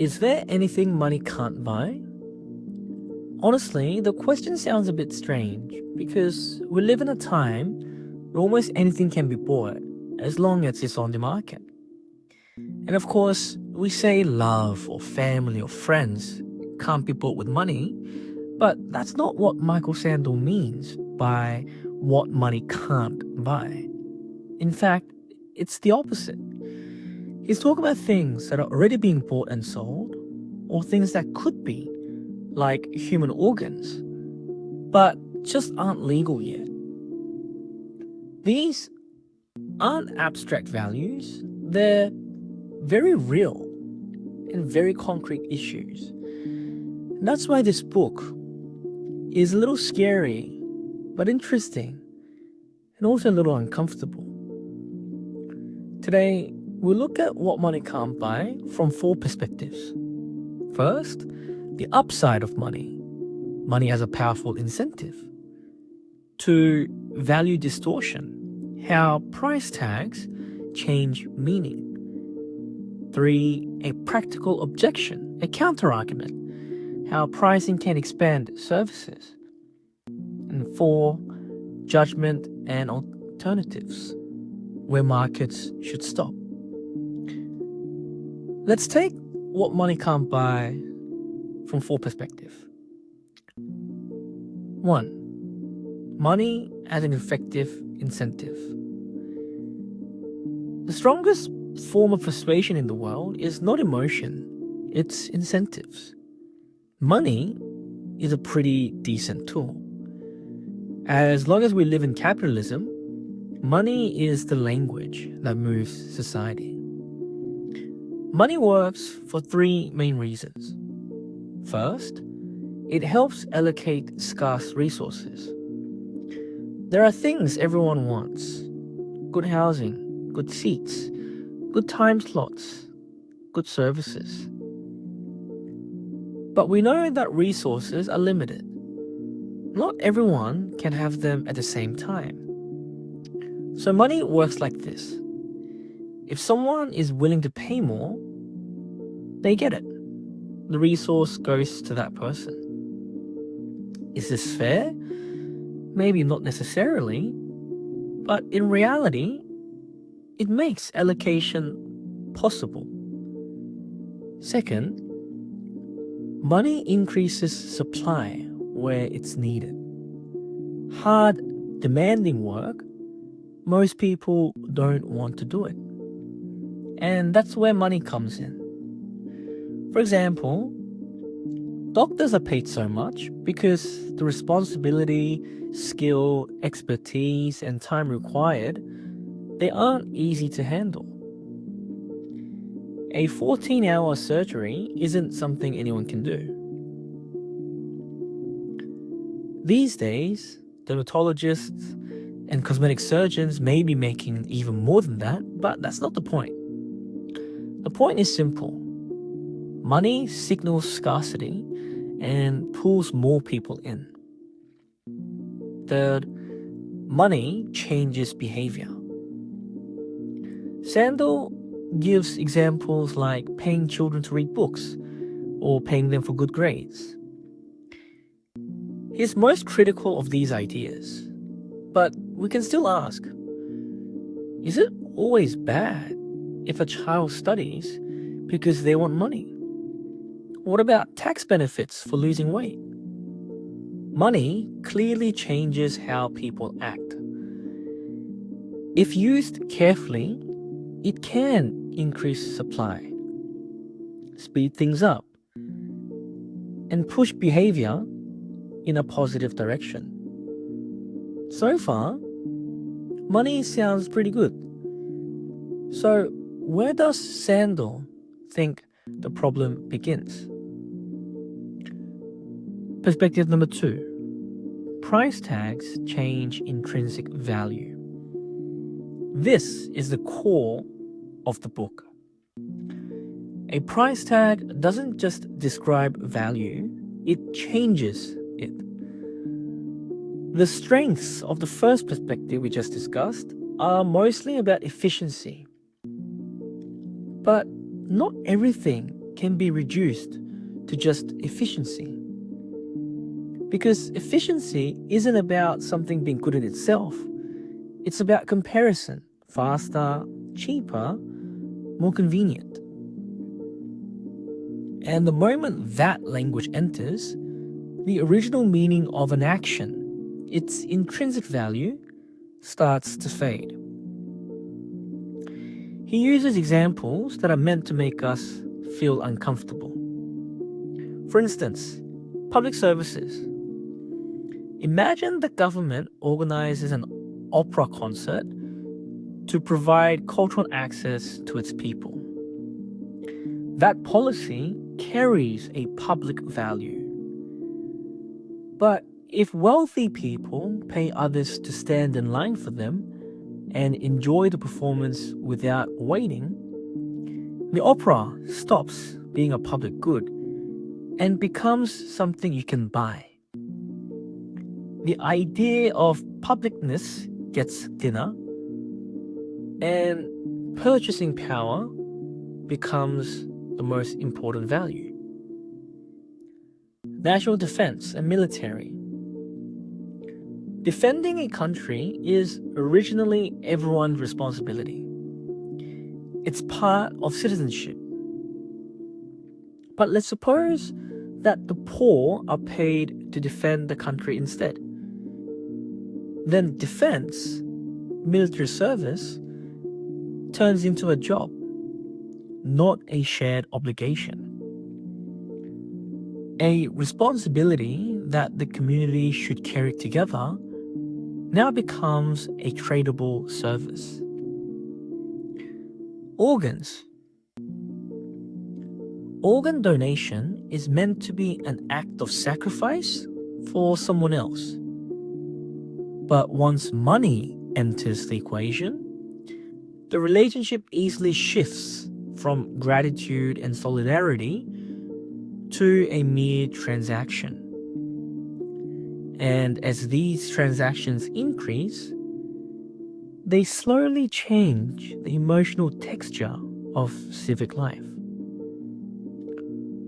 Is there anything money can't buy? Honestly, the question sounds a bit strange because we live in a time where almost anything can be bought as long as it's on the market. And of course, we say love or family or friends can't be bought with money, but that's not what Michael Sandel means by what money can't buy. In fact, it's the opposite. He's talking about things that are already being bought and sold, or things that could be, like human organs, but just aren't legal yet. These aren't abstract values, they're very real and very concrete issues. And that's why this book is a little scary, but interesting, and also a little uncomfortable. Today, we'll look at what money can't buy from 4 perspectives. First, the upside of money. Money as a powerful incentive. 2, value distortion. How price tags change meaning. 3, a practical objection, a counter-argument. How pricing can expand services. And 4, judgment and alternatives, where markets should stop. Let's take what money can't buy from 4 perspectives. 1. Money as an effective incentive. The strongest form of persuasion in the world is not emotion, it's incentives. Money is a pretty decent tool. As long as we live in capitalism, money is the language that moves society. Money works for 3 main reasons. First, it helps allocate scarce resources. There are things everyone wants: good housing, good seats, good time slots, good services. But we know that resources are limited. Not everyone can have them at the same time. So money works like this. If someone is willing to pay more, they get it. The resource goes to that person. Is this fair? Maybe not necessarily, but in reality, it makes allocation possible. Second, money increases supply where it's needed. Hard, demanding work, most people don't want to do it. And that's where money comes in. For example, doctors are paid so much because the responsibility, skill, expertise, and time required, they aren't easy to handle. A 14-hour surgery isn't something anyone can do. These days, dermatologists and cosmetic surgeons may be making even more than that, but that's not the point. The point is simple. Money signals scarcity and pulls more people in. Third, money changes behavior. Sandel gives examples like paying children to read books or paying them for good grades. He's most critical of these ideas, but we can still ask, is it always bad if a child studies because they want money? What about tax benefits for losing weight? Money clearly changes how people act. If used carefully, it can increase supply, speed things up, and push behavior in a positive direction. So far, money sounds pretty good. So, where does Sandel think the problem begins? Perspective number 2. Price tags change intrinsic value. This is the core of the book. A price tag doesn't just describe value, it changes it. The strengths of the first perspective we just discussed are mostly about efficiency. But not everything can be reduced to just efficiency. Because efficiency isn't about something being good in itself, it's about comparison, faster, cheaper, more convenient. And the moment that language enters, the original meaning of an action, its intrinsic value, starts to fade. He uses examples that are meant to make us feel uncomfortable. For instance, public services. Imagine the government organizes an opera concert to provide cultural access to its people. That policy carries a public value. But if wealthy people pay others to stand in line for them and enjoy the performance without waiting, the opera stops being a public good and becomes something you can buy. The idea of publicness gets thinner, and purchasing power becomes the most important value. National defense and military. Defending a country is originally everyone's responsibility. It's part of citizenship. But let's suppose that the poor are paid to defend the country instead. Then defense, military service, turns into a job, not a shared obligation. A responsibility that the community should carry together now becomes a tradable service. Organs. Organ donation is meant to be an act of sacrifice for someone else. But once money enters the equation, the relationship easily shifts from gratitude and solidarity to a mere transaction. And as these transactions increase, they slowly change the emotional texture of civic life.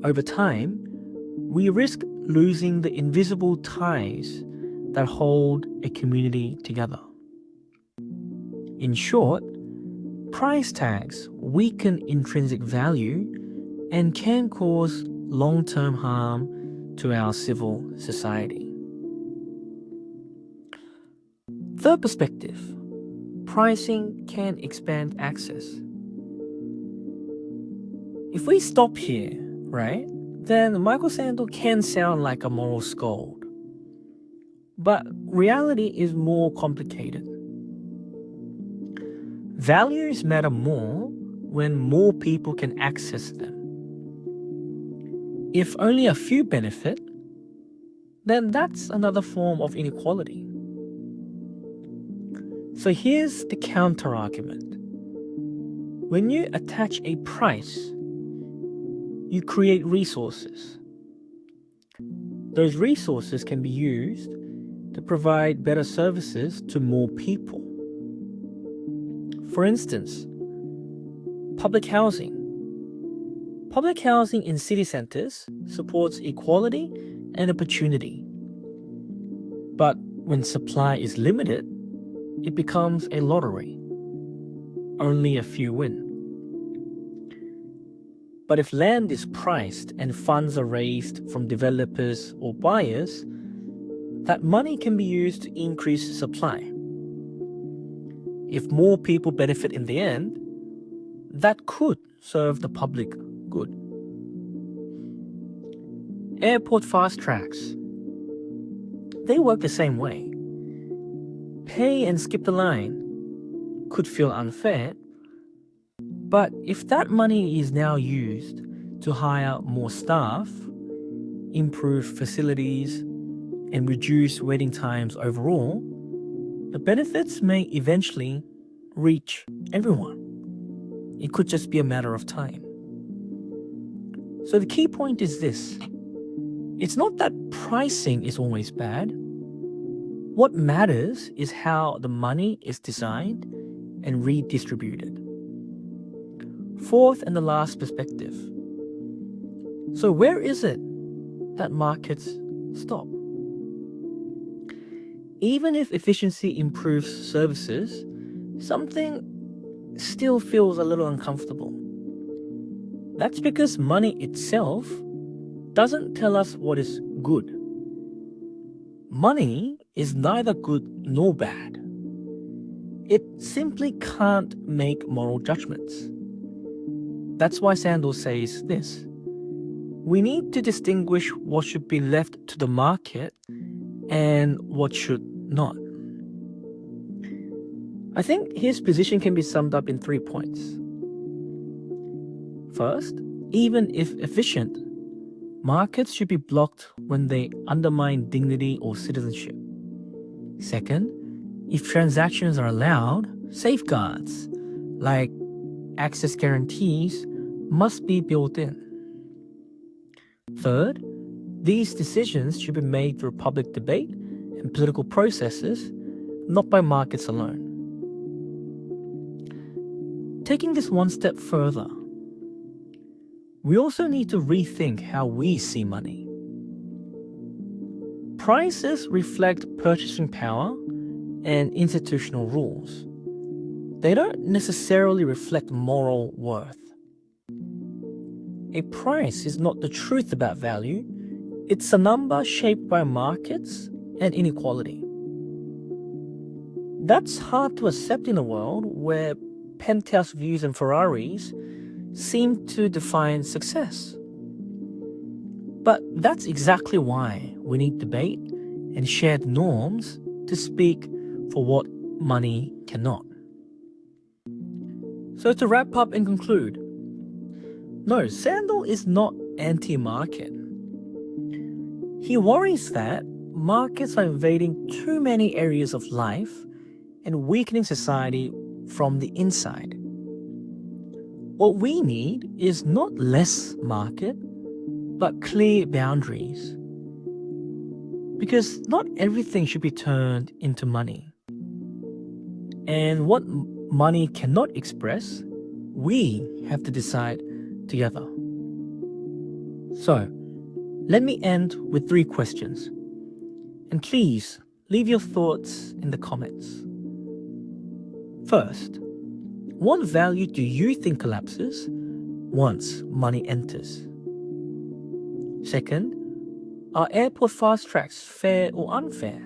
Over time, we risk losing the invisible ties that hold a community together. In short, price tags weaken intrinsic value and can cause long-term harm to our civil society. Third perspective, pricing can expand access. If we stop here, right, then Michael Sandel can sound like a moral scold. But reality is more complicated. Values matter more when more people can access them. If only a few benefit, then that's another form of inequality. So here's the counter argument. When you attach a price, you create resources. Those resources can be used to provide better services to more people. For instance, public housing. Public housing in city centers supports equality and opportunity. But when supply is limited, it becomes a lottery. Only a few win. But if land is priced and funds are raised from developers or buyers, that money can be used to increase supply. If more people benefit in the end, that could serve the public good. Airport fast tracks. They work the same way. Pay and skip the line could feel unfair, but if that money is now used to hire more staff, improve facilities, and reduce waiting times overall, the benefits may eventually reach everyone. It could just be a matter of time. So the key point is this. It's not that pricing is always bad. What matters is how the money is designed and redistributed. Fourth and the last perspective. So where is it that markets stop? Even if efficiency improves services, something still feels a little uncomfortable. That's because money itself doesn't tell us what is good. Money is neither good nor bad. It simply can't make moral judgments. That's why Sandel says this. We need to distinguish what should be left to the market and what should not. I think his position can be summed up in 3 points. First, even if efficient, markets should be blocked when they undermine dignity or citizenship. Second, if transactions are allowed, safeguards like access guarantees must be built in. Third, these decisions should be made through public debate and political processes, not by markets alone. Taking this one step further, we also need to rethink how we see money. Prices reflect purchasing power and institutional rules. They don't necessarily reflect moral worth. A price is not the truth about value, it's a number shaped by markets and inequality. That's hard to accept in a world where penthouse views and Ferraris seem to define success. But that's exactly why we need debate and shared norms to speak for what money cannot. So to wrap up and conclude, no, Sandel is not anti-market. He worries that markets are invading too many areas of life and weakening society from the inside. What we need is not less market, but clear boundaries. Because not everything should be turned into money. And what money cannot express, we have to decide together. So, let me end with 3 questions. And please, leave your thoughts in the comments. First, what value do you think collapses once money enters? Second, are airport fast tracks fair or unfair?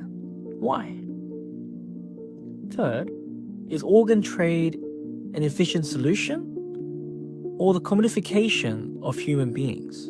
Why? Third, is organ trade an efficient solution or the commodification of human beings?